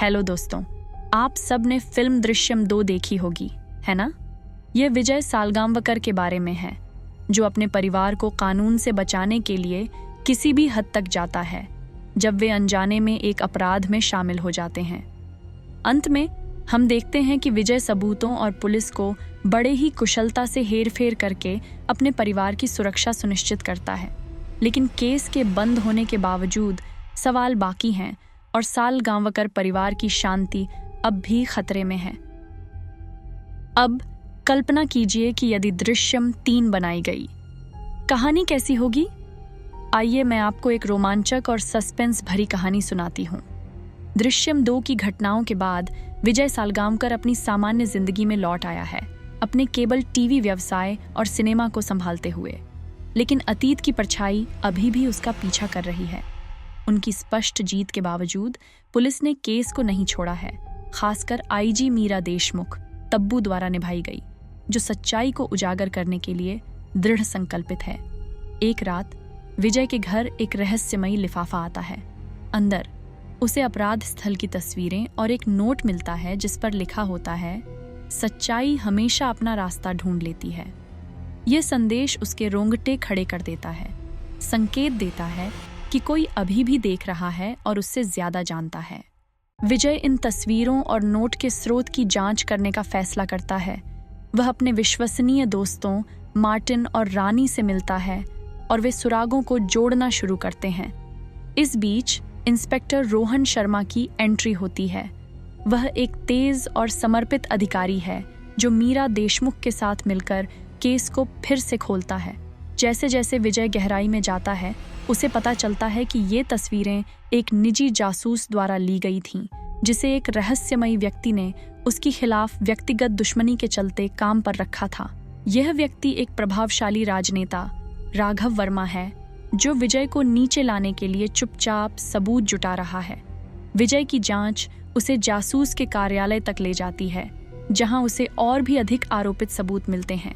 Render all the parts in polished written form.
Hello दोस्तों, आप सब ने फिल्म दृश्यम 2 देखी होगी, है ना? यह विजय सालगांवकर के बारे में है, जो अपने परिवार को कानून से बचाने के लिए किसी भी हद तक जाता है, जब वे अनजाने में एक अपराध में शामिल हो जाते हैं। अंत में हम देखते हैं कि विजय सबूतों और पुलिस को बड़े ही कुशलता से हेरफेर करके अपने परिवार की सुरक्षा सुनिश्चित करता है। लेकिन केस के बंद होने के बावजूद सवाल बाकी हैं और सालगांवकर परिवार की शांति अब भी खतरे में है। अब कल्पना कीजिए कि यदि दृश्यम 3 बनाई गई, कहानी कैसी होगी? आइए मैं आपको एक रोमांचक और सस्पेंस भरी कहानी सुनाती हूँ। दृश्यम 2 की घटनाओं के बाद विजय सालगांवकर अपनी सामान्य जिंदगी में लौट आया है, अपने केबल टीवी व्यवसाय और सिनेमा को संभालते हुए। लेकिन अतीत की परछाई अभी भी उसका पीछा कर रही है। उनकी स्पष्ट जीत के बावजूद पुलिस ने केस को नहीं छोड़ा है, खासकर आईजी मीरा देशमुख तब्बू द्वारा निभाई गई, जो सच्चाई को उजागर करने के लिए दृढ़ संकल्पित है। एक रात विजय के घर एक रहस्यमयी लिफाफा आता है। अंदर उसे अपराध स्थल की तस्वीरें और एक नोट मिलता है जिस पर लिखा होता है, सच्चाई हमेशा अपना रास्ता ढूंढ लेती है। यह संदेश उसके रोंगटे खड़े कर देता है, संकेत देता है कि कोई अभी भी देख रहा है और उससे ज्यादा जानता है। विजय इन तस्वीरों और नोट के स्रोत की जांच करने का फैसला करता है। वह अपने विश्वसनीय दोस्तों मार्टिन और रानी से मिलता है और वे सुरागों को जोड़ना शुरू करते हैं। इस बीच इंस्पेक्टर रोहन शर्मा की एंट्री होती है। वह एक तेज और समर्पित अधिकारी है जो मीरा देशमुख के साथ मिलकर केस को फिर से खोलता है। जैसे जैसे विजय गहराई में जाता है, उसे पता चलता है कि ये तस्वीरें एक निजी जासूस द्वारा ली गई थीं, जिसे एक रहस्यमयी व्यक्ति ने उसके खिलाफ व्यक्तिगत दुश्मनी के चलते काम पर रखा था। यह व्यक्ति एक प्रभावशाली राजनेता राघव वर्मा है, जो विजय को नीचे लाने के लिए चुपचाप सबूत जुटा रहा है। विजय की जांच उसे जासूस के कार्यालय तक ले जाती है, जहां उसे और भी अधिक आरोपित सबूत मिलते हैं।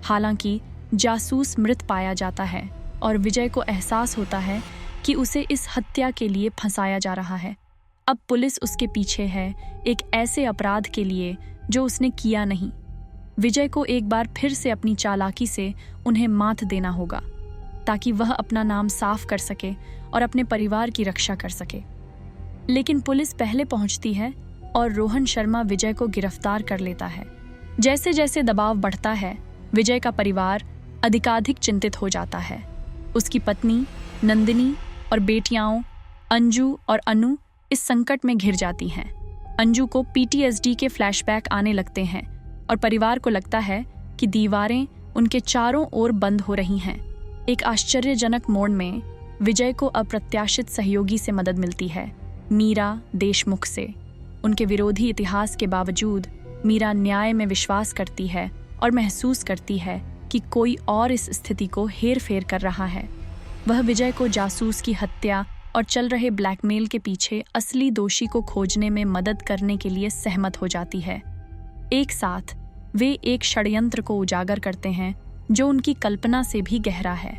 हालांकि जासूस मृत पाया जाता है और विजय को एहसास होता है कि उसे इस हत्या के लिए फंसाया जा रहा है। अब पुलिस उसके पीछे है, एक ऐसे अपराध के लिए जो उसने किया नहीं। विजय को एक बार फिर से अपनी चालाकी से उन्हें मात देना होगा, ताकि वह अपना नाम साफ कर सके और अपने परिवार की रक्षा कर सके। लेकिन पुलिस पहले पहुंचती है और रोहन शर्मा विजय को गिरफ्तार कर लेता है। जैसे जैसे दबाव बढ़ता है, विजय का परिवार अधिकाधिक चिंतित हो जाता है। उसकी पत्नी नंदिनी और बेटियां अंजू और अनु इस संकट में घिर जाती हैं। अंजू को पीटीएसडी के फ्लैशबैक आने लगते हैं और परिवार को लगता है कि दीवारें उनके चारों ओर बंद हो रही हैं। एक आश्चर्यजनक मोड़ में विजय को अप्रत्याशित सहयोगी से मदद मिलती है, मीरा देशमुख से। उनके विरोधी इतिहास के बावजूद मीरा न्याय में विश्वास करती है और महसूस करती है कि कोई और इस स्थिति को हेर-फेर कर रहा है। वह विजय को जासूस की हत्या और चल रहे ब्लैकमेल के पीछे असली दोषी को खोजने में मदद करने के लिए सहमत हो जाती है। एक साथ वे एक षड्यंत्र को उजागर करते हैं जो उनकी कल्पना से भी गहरा है।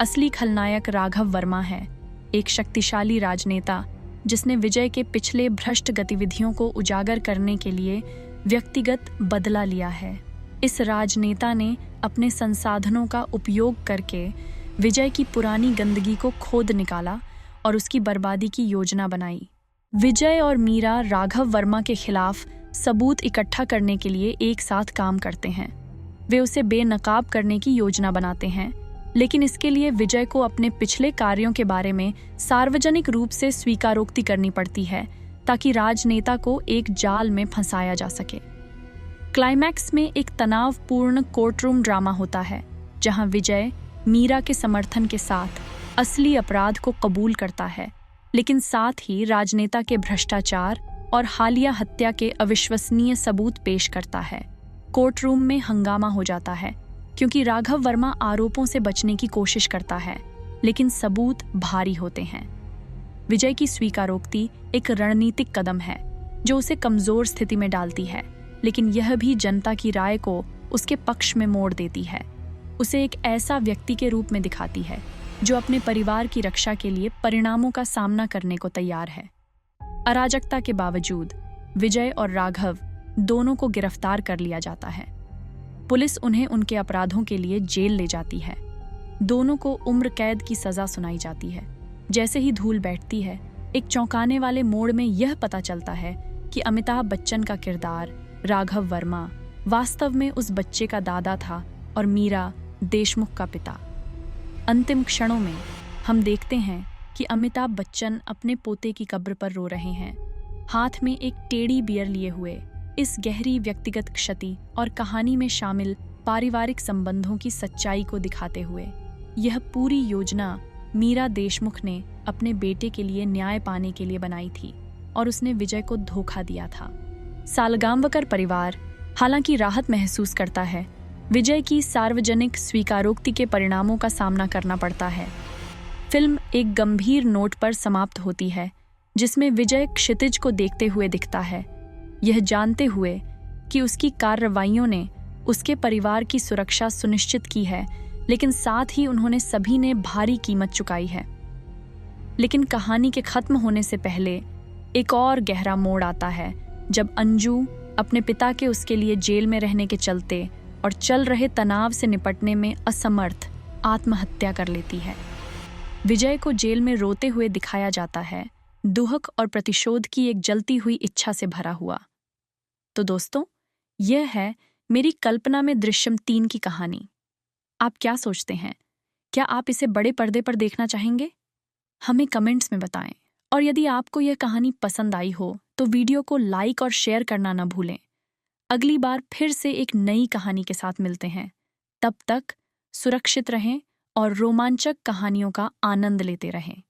असली खलनायक राघव वर्मा है, एक शक्तिशाली राजनेता जिसने विजय के पिछले भ्रष्ट गतिविधियों को उजागर करने के लिए व्यक्तिगत बदला लिया है। इस राजनेता ने अपने संसाधनों का उपयोग करके विजय की पुरानी गंदगी को खोद निकाला और उसकी बर्बादी की योजना बनाई। विजय और मीरा राघव वर्मा के खिलाफ सबूत इकट्ठा करने के लिए एक साथ काम करते हैं। वे उसे बेनकाब करने की योजना बनाते हैं, लेकिन इसके लिए विजय को अपने पिछले कार्यों के बारे में सार्वजनिक रूप से स्वीकारोक्ति करनी पड़ती है, ताकि राजनेता को एक जाल में फंसाया जा सके। क्लाइमैक्स में एक तनावपूर्ण कोर्टरूम ड्रामा होता है, जहां विजय मीरा के समर्थन के साथ असली अपराध को कबूल करता है, लेकिन साथ ही राजनेता के भ्रष्टाचार और हालिया हत्या के अविश्वसनीय सबूत पेश करता है। कोर्टरूम में हंगामा हो जाता है क्योंकि राघव वर्मा आरोपों से बचने की कोशिश करता है, लेकिन सबूत भारी होते हैं। विजय की स्वीकारोक्ति एक रणनीतिक कदम है जो उसे कमजोर स्थिति में डालती है, लेकिन यह भी जनता की राय को उसके पक्ष में मोड़ देती है। उसे एक ऐसा व्यक्ति के रूप में दिखाती है जो अपने परिवार की रक्षा के लिए परिणामों का सामना करने को तैयार है। अराजकता के बावजूद विजय और राघव दोनों को गिरफ्तार कर लिया जाता है। पुलिस उन्हें उनके अपराधों के लिए जेल ले जाती है। दोनों को उम्र कैद की सजा सुनाई जाती है। जैसे ही धूल बैठती है, एक चौंकाने वाले मोड़ में यह पता चलता है कि अमिताभ बच्चन का किरदार राघव वर्मा वास्तव में उस बच्चे का दादा था और मीरा देशमुख का पिता। अंतिम क्षणों में हम देखते हैं कि अमिताभ बच्चन अपने पोते की कब्र पर रो रहे हैं, हाथ में एक टेढ़ी बियर लिए हुए। इस गहरी व्यक्तिगत क्षति और कहानी में शामिल पारिवारिक संबंधों की सच्चाई को दिखाते हुए, यह पूरी योजना मीरा देशमुख ने अपने बेटे के लिए न्याय पाने के लिए बनाई थी और उसने विजय को धोखा दिया था। सालगांवकर परिवार हालांकि राहत महसूस करता है, विजय की सार्वजनिक स्वीकारोक्ति के परिणामों का सामना करना पड़ता है। फिल्म एक गंभीर नोट पर समाप्त होती है, जिसमें विजय क्षितिज को देखते हुए दिखता है, यह जानते हुए कि उसकी कार्रवाइयों ने उसके परिवार की सुरक्षा सुनिश्चित की है, लेकिन साथ ही उन्होंने सभी ने भारी कीमत चुकाई है। लेकिन कहानी के खत्म होने से पहले एक और गहरा मोड़ आता है, जब अंजू अपने पिता के उसके लिए जेल में रहने के चलते और चल रहे तनाव से निपटने में असमर्थ आत्महत्या कर लेती है। विजय को जेल में रोते हुए दिखाया जाता है, दुहक और प्रतिशोध की एक जलती हुई इच्छा से भरा हुआ। तो दोस्तों, यह है मेरी कल्पना में दृश्यम 3 की कहानी। आप क्या सोचते हैं? क्या आप इसे बड़े पर्दे पर देखना चाहेंगे? हमें कमेंट्स में बताएं। और यदि आपको यह कहानी पसंद आई हो तो वीडियो को लाइक और शेयर करना न भूलें। अगली बार फिर से एक नई कहानी के साथ मिलते हैं। तब तक सुरक्षित रहें और रोमांचक कहानियों का आनंद लेते रहें।